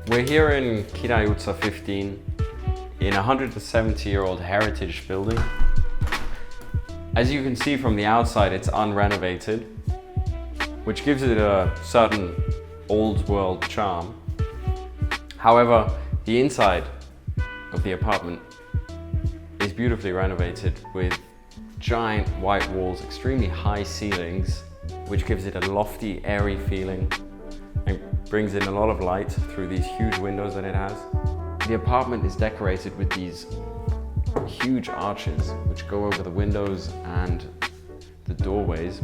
We're here in Király 15 in a 170-year-old heritage building. As you can see from the outside, it's unrenovated, which gives it a certain old world charm. However, the inside of the apartment is beautifully renovated with giant white walls, extremely high ceilings, which gives it a lofty, airy feeling and brings in a lot of light through these huge windows that it has. The apartment is decorated with these huge arches which go over the windows and the doorways.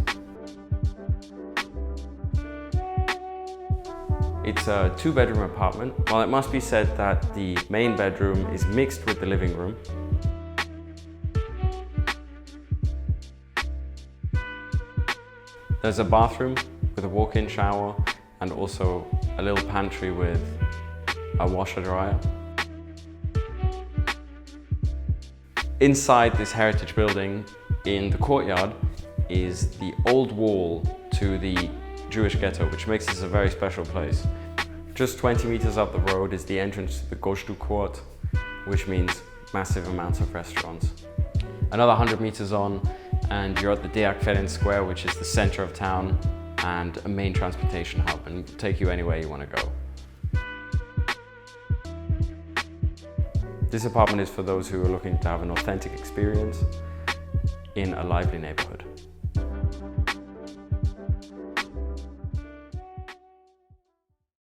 It's a 2-bedroom apartment. While it must be said that the main bedroom is mixed with the living room. There's a bathroom with a walk-in shower and also a little pantry with a washer dryer. Inside this heritage building, in the courtyard, is the old wall to the Jewish ghetto, which makes this a very special place. Just 20 meters up the road is the entrance to the Gozsdu Court, which means massive amounts of restaurants. Another 100 meters on, and you're at the Déák Ferenc Square, which is the center of town and a main transportation hub, and will take you anywhere you want to go. This apartment is for those who are looking to have an authentic experience in a lively neighborhood.